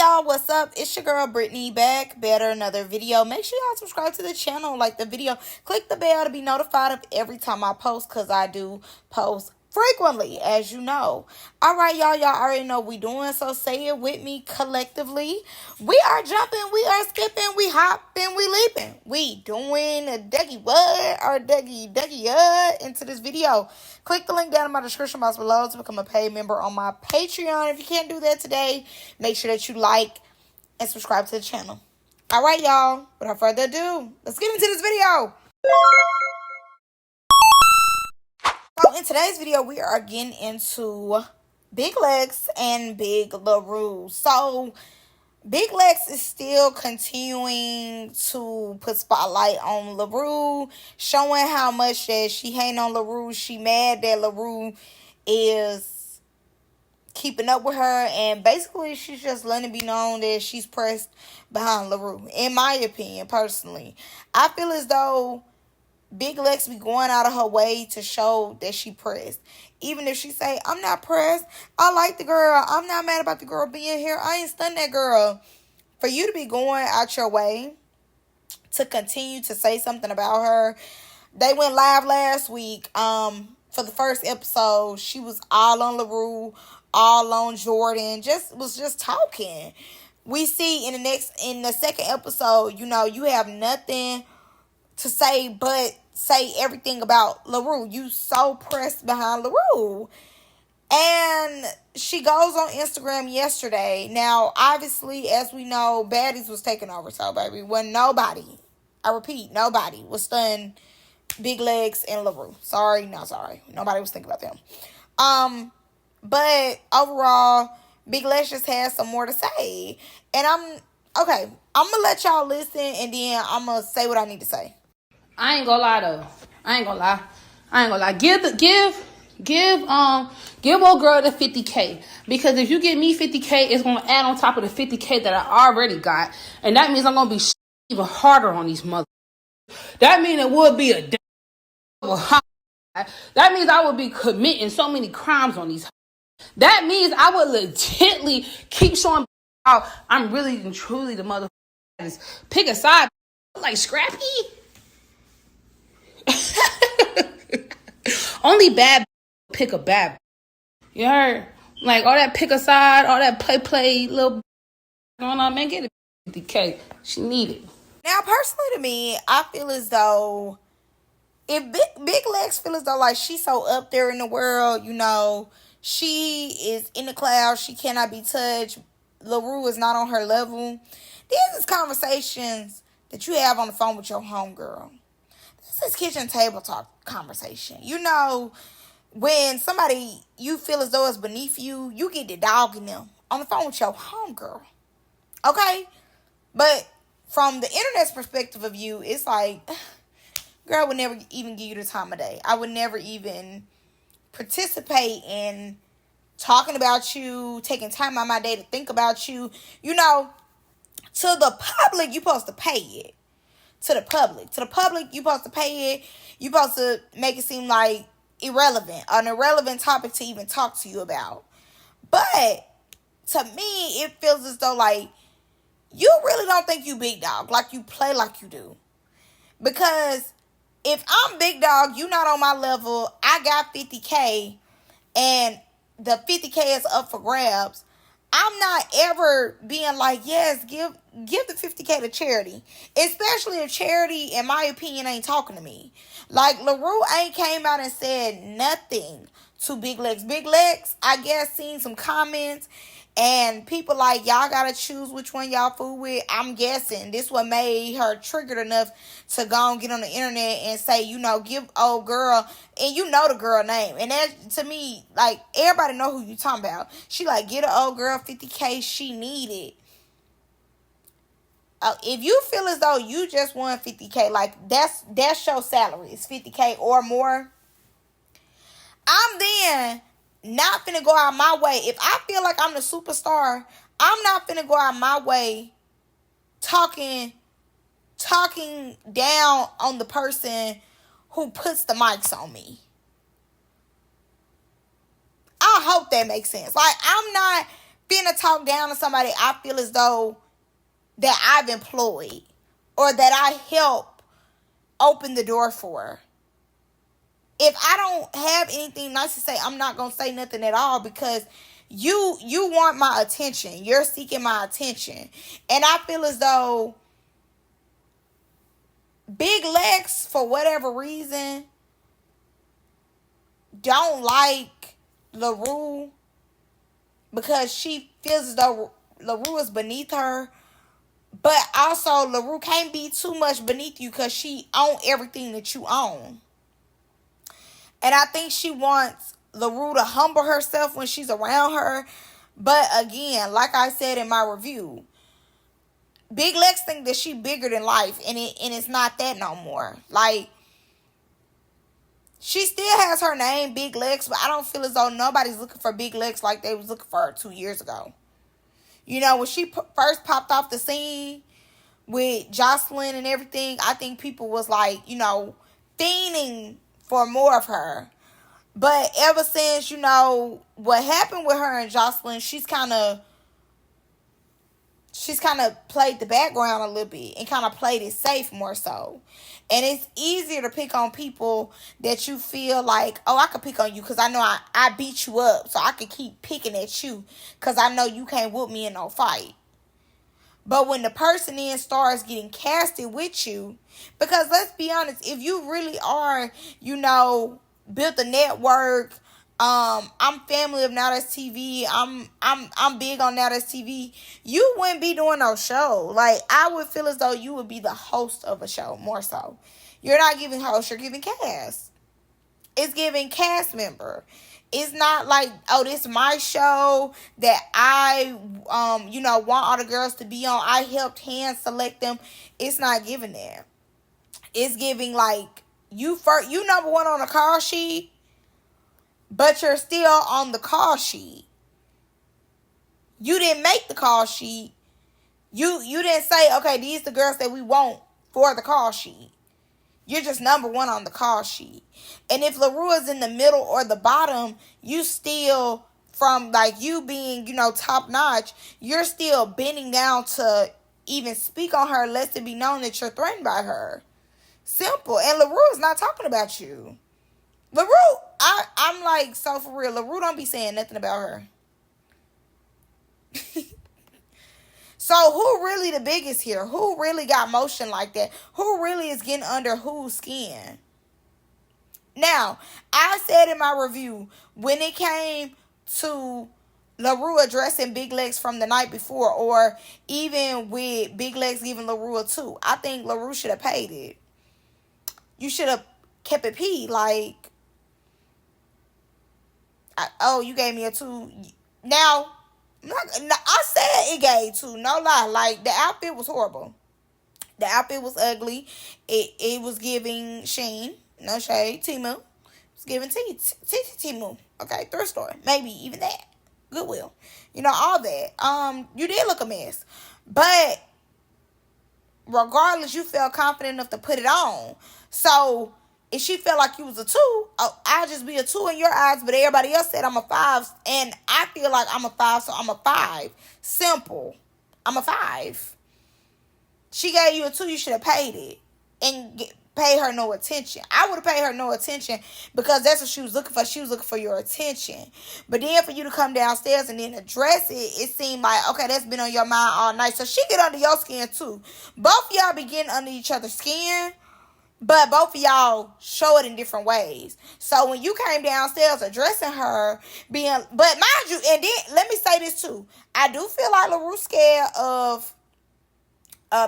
y'all, what's up? It's your girl Brittany back, better another video. Make sure y'all subscribe to the channel, like the video, click the bell to be notified of every time I post, because I do post frequently, as you know. All right, y'all already know what we doing, so say it with me collectively. We are jumping, we are skipping, we hopping, we leaping. We doing a Dougie what or Dougie into this video. Click the link down in my description box below to become a paid member on my Patreon. If you can't do that today, make sure that you like and subscribe to the channel. All right, y'all, without further ado, let's get into this video. So in today's video, we are getting into Big Lex and Big Laru. So Big Lex is still continuing to put spotlight on Laru, showing how much that she hating on Laru. She mad that Laru is keeping up with her, and basically she's just letting it be known that she's pressed behind Laru. In my opinion, personally, I feel as though Big Lex be going out of her way to show that she pressed. Even if she say, I'm not pressed, I like the girl, I'm not mad about the girl being here, I ain't stunned that girl. For you to be going out your way to continue to say something about her. They went live last week. For the first episode, she was all on Laru, all on Jordan, was just talking. We see in the second episode, you have nothing to say but say everything about Laru. You so pressed behind Laru. And she goes on Instagram yesterday. Now, obviously, as we know, baddies was taking over. So, baby, when nobody, I repeat, nobody was stunned Big Legs and Laru. Sorry. Nobody was thinking about them. But overall, Big Legs just has some more to say. And I'm going to let y'all listen, and then I'm going to say what I need to say. I ain't gonna lie though. I ain't gonna lie. Give old girl the 50K. Because if you give me 50K, it's gonna add on top of the 50K that I already got. And that means I'm gonna be even harder on these mothers. That means it would be a double high. That means I would be committing so many crimes on these. That means I would legitimately keep showing how I'm really and truly the mother. Pick a side like Scrappy. Only bad pick a bad. You heard? Like all that pick a side, all that play little going on, man, get it 50K. She need it. Now, personally to me, I feel as though if Big Lex feel as though like she's so up there in the world, she is in the clouds, she cannot be touched, Laru is not on her level. These is conversations that you have on the phone with your homegirl. This is kitchen table talk conversation. When somebody you feel as though is beneath you, you get the dog in them on the phone with your homegirl. Okay? But from the internet's perspective of you, it's like, girl, I would never even give you the time of day. I would never even participate in talking about you, taking time out of my day to think about you. To the public, you're supposed to pay it. To the public, you're supposed to pay it. You're supposed to make it seem like an irrelevant topic to even talk to you about. But to me, it feels as though like you really don't think you big dog, like you play like you do. Because if I'm big dog, you not on my level, I got 50K, and the 50K is up for grabs, I'm not ever being like, yes, give the 50K to charity. Especially if charity, in my opinion, ain't talking to me. Like, Laru ain't came out and said nothing to Big Lex. Big Lex, I guess, seen some comments, and people like, y'all gotta choose which one y'all fool with. I'm guessing this what made her triggered enough to go and get on the internet and say, give old girl, and the girl name. And that, to me, like, everybody know who you talking about. She like, get an old girl 50K, she need it. If you feel as though you just won 50K, like, that's your salary, it's 50K or more, I'm then not finna go out my way. If I feel like I'm the superstar, I'm not finna go out my way talking down on the person who puts the mics on me. I hope that makes sense. Like, I'm not finna talk down to somebody I feel as though that I've employed or that I help open the door for. If I don't have anything nice to say, I'm not gonna say nothing at all, because you want my attention. You're seeking my attention. And I feel as though Big Lex, for whatever reason, don't like Laru, because she feels as though Laru is beneath her. But also, Laru can't be too much beneath you because she owns everything that you own. And I think she wants Laru to humble herself when she's around her. But again, like I said in my review, Big Lex think that she bigger than life, and it's not that no more. Like, she still has her name, Big Lex, but I don't feel as though nobody's looking for Big Lex like they was looking for her 2 years ago. You know, when she first popped off the scene with Jocelyn and everything, I think people was like, you know, fiending for more of her. But ever since, you know, what happened with her and Jocelyn, she's kind of played the background a little bit and kind of played it safe more so. And it's easier to pick on people that you feel like, oh, I could pick on you because I know I beat you up, so I could keep picking at you because I know you can't whoop me in no fight. But when the person then starts getting casted with you, because let's be honest, if you really are, you know, built a network, I'm family of Now That's TV, I'm big on Now That's TV, you wouldn't be doing no show. Like, I would feel as though you would be the host of a show more so. You're not giving host, you're giving cast. It's giving cast member. It's not like, oh, this is my show that I, you know, want all the girls to be on. I helped hand select them. It's not giving that. It's giving like, you number one on the call sheet, but you're still on the call sheet. You didn't make the call sheet. You didn't say, okay, these are the girls that we want for the call sheet. You're just number one on the call sheet. And if Laru is in the middle or the bottom, you still, from like you being, you know, top notch, you're still bending down to even speak on her, lest it be known that you're threatened by her. Simple. And Laru is not talking about you. Laru, I'm like, so for real, Laru don't be saying nothing about her. So who really the biggest here? Who really got motion like that? Who really is getting under whose skin? Now, I said in my review, when it came to Laru addressing Big Lex from the night before, or even with Big Lex giving Laru a 2, I think Laru should have paid it. You should have kept it P. Like, oh, you gave me a 2. Now, I said it gave 2. No lie. Like, the outfit was horrible. The outfit was ugly. It was giving Sheen. No shade. Timu. It was giving Timu. Okay, thrift store. Maybe even that. Goodwill. You know, all that. You did look a mess. But regardless, you felt confident enough to put it on. So if she felt like you was a 2, oh, I'll just be a 2 in your eyes, but everybody else said I'm a 5, and I feel like I'm a 5, so I'm a 5. Simple. I'm a 5. She gave you a 2, you should have paid it and pay her no attention. I would have paid her no attention because that's what she was looking for. She was looking for your attention. But then for you to come downstairs and then address it, it seemed like, okay, that's been on your mind all night. So she get under your skin too. Both of y'all be getting under each other's skin, but both of y'all show it in different ways. So when you came downstairs addressing her, but mind you, and then let me say this too. I do feel like Laru's scared of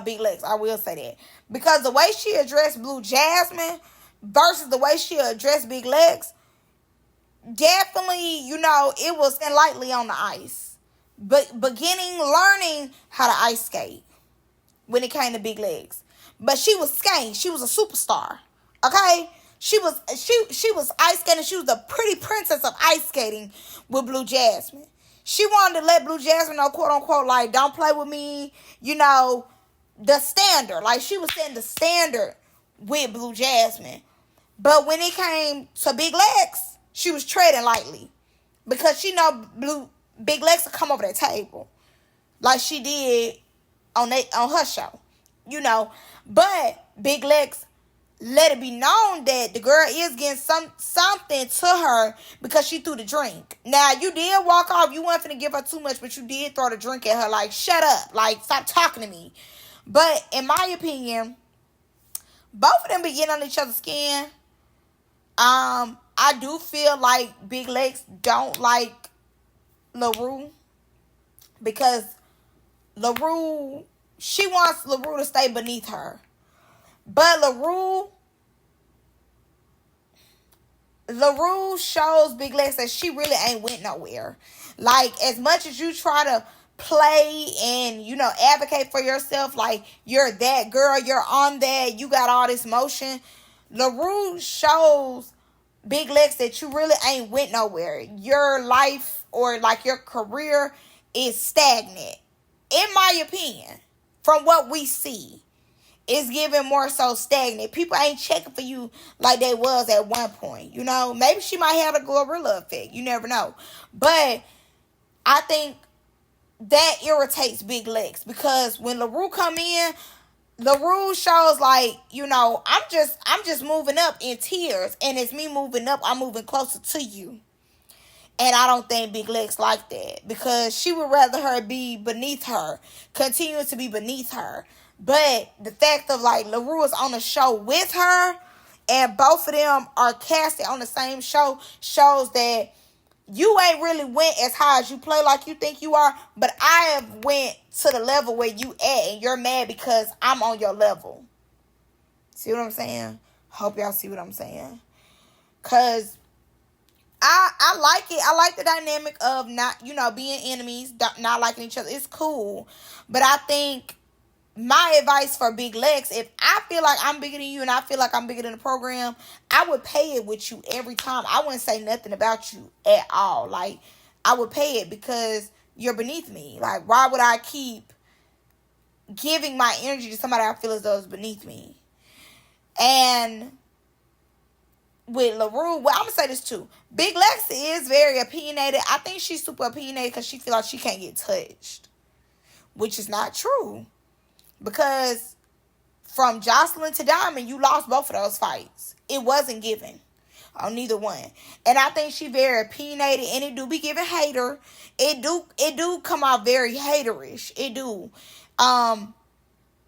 Big Lex. I will say that. Because the way she addressed Blue Jasmine versus the way she addressed Big Lex, definitely, you know, it was lightly on the ice. But learning how to ice skate when it came to Big Legs. But she was skating. She was a superstar. Okay? She was ice skating. She was the pretty princess of ice skating with Blue Jasmine. She wanted to let Blue Jasmine know, quote unquote, like, don't play with me, you know, the standard. Like, she was setting the standard with Blue Jasmine. But when it came to Big Legs, she was treading lightly. Because she know Big Lex will come over that table like she did on her show, you know. But Big Lex let it be known that the girl is getting something to her because she threw the drink. Now, you did walk off. You weren't finna give her too much, but you did throw the drink at her. Like, shut up. Like, stop talking to me. But in my opinion, both of them be getting on each other's skin. I do feel like Big Lex don't like Laru because Laru, she wants Laru to stay beneath her. But LaRue shows Big Lex that she really ain't went nowhere. Like, as much as you try to play and, you know, advocate for yourself, like, you're that girl, you're on that, you got all this motion, LaRue shows Big Lex that you really ain't went nowhere. Your life or, like, your career is stagnant. In my opinion, from what we see, it's giving more so stagnant. People ain't checking for you like they was at one point. You know, maybe she might have a gorilla effect. You never know. But I think that irritates Big Lex because when LaRue come in, LaRue shows like, you know, I'm just moving up in tears, and it's me moving up. I'm moving closer to you. And I don't think Big Lex like that because she would rather her be beneath her, continue to be beneath her. But the fact of like LaRue is on the show with her and both of them are casted on the same show shows that you ain't really went as high as you play like you think you are, but I have went to the level where you at and you're mad because I'm on your level. See what I'm saying? Hope y'all see what I'm saying. Cause I like it. I like the dynamic of not, you know, being enemies, not liking each other. It's cool. But I think my advice for Big Lex, if I feel like I'm bigger than you and I feel like I'm bigger than the program, I would pay it with you every time. I wouldn't say nothing about you at all. Like, I would pay it because you're beneath me. Like, why would I keep giving my energy to somebody I feel as though is beneath me? And with LaRue, well, I'm going to say this too. Big Lex is very opinionated. I think she's super opinionated because she feels like she can't get touched, which is not true. Because from Jocelyn to Diamond, you lost both of those fights. It wasn't given on neither one. And I think she very opinionated, and it do be giving hater. It do come out very haterish. It do.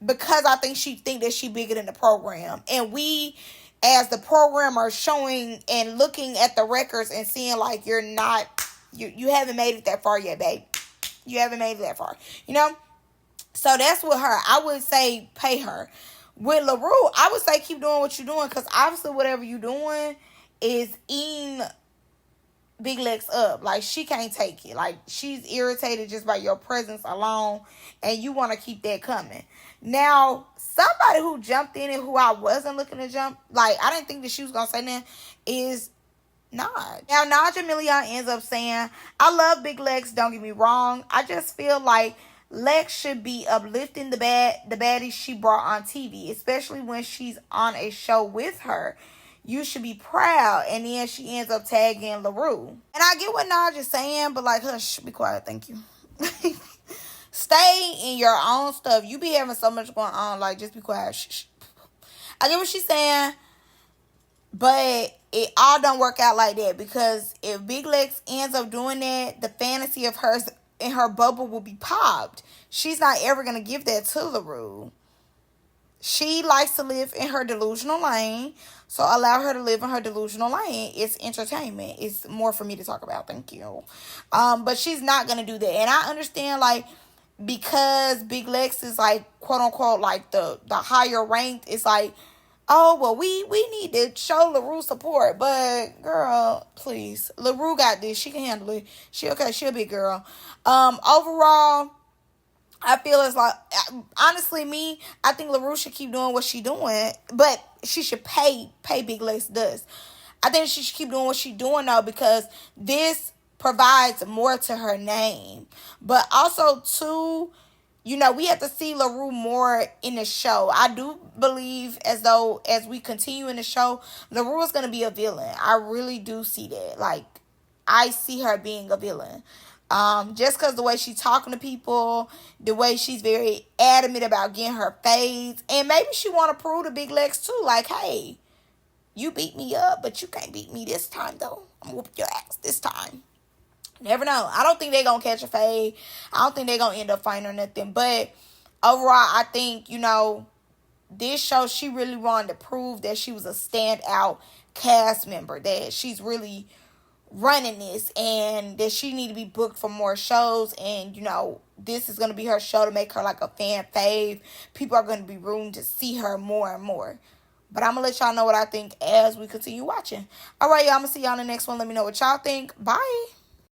Because I think she think that she bigger than the program. And we, as the program, are showing and looking at the records and seeing like you're not, you haven't made it that far yet, babe. You haven't made it that far. You know? So that's with her. I would say pay her. With LaRue, I would say keep doing what you're doing because obviously whatever you're doing is eating Big Lex up. Like, she can't take it. Like, she's irritated just by your presence alone, and you want to keep that coming. Now, somebody who jumped in and who I wasn't looking to jump, like, I didn't think that she was going to say that, is Naj. Now, Naja Million ends up saying, I love Big Lex, don't get me wrong. I just feel like Lex should be uplifting the baddies she brought on TV, especially when she's on a show with her. You should be proud. And then she ends up tagging LaRue. And I get what Naj is saying, but like, hush, be quiet, thank you. Stay in your own stuff. You be having so much going on, like, just be quiet. Shh. I get what she's saying, but it all don't work out like that, because if Big Lex ends up doing that, the fantasy of hers in her bubble will be popped. She's not ever going to give that to LaRue. She likes to live in her delusional lane, so allow her to live in her delusional lane. It's entertainment. It's more for me to talk about. Thank you. But she's not going to do that. And I understand, like, because Big Lex is, like, quote unquote, like, the higher ranked, it's like, oh, well, we need to show LaRue support. But, girl, please. LaRue got this. She can handle it. She okay. She a big girl. Overall, I feel it's like, honestly, I think LaRue should keep doing what she doing. But she should pay Big Lex dust. I think she should keep doing what she doing, though, because this provides more to her name. But also, too, you know, we have to see LaRue more in the show. I do believe as though as we continue in the show, LaRue is going to be a villain. I really do see that. Like, I see her being a villain. Just because the way she's talking to people, the way she's very adamant about getting her fades, and maybe she want to prove to Big Lex too, like, hey, you beat me up, but you can't beat me this time though. I'm gonna whoop your ass this time. Never know. I don't think they're gonna catch a fade. I don't think they're gonna end up fighting or nothing. But overall, I think, this show, she really wanted to prove that she was a standout cast member, that she's really running this, and that she need to be booked for more shows. And this is going to be her show to make her like a fan fave. People are going to be rooting to see her more and more. But I'm gonna let y'all know what I think as we continue watching. All right, y'all, I'm gonna see y'all in the next one. Let me know what y'all think. Bye.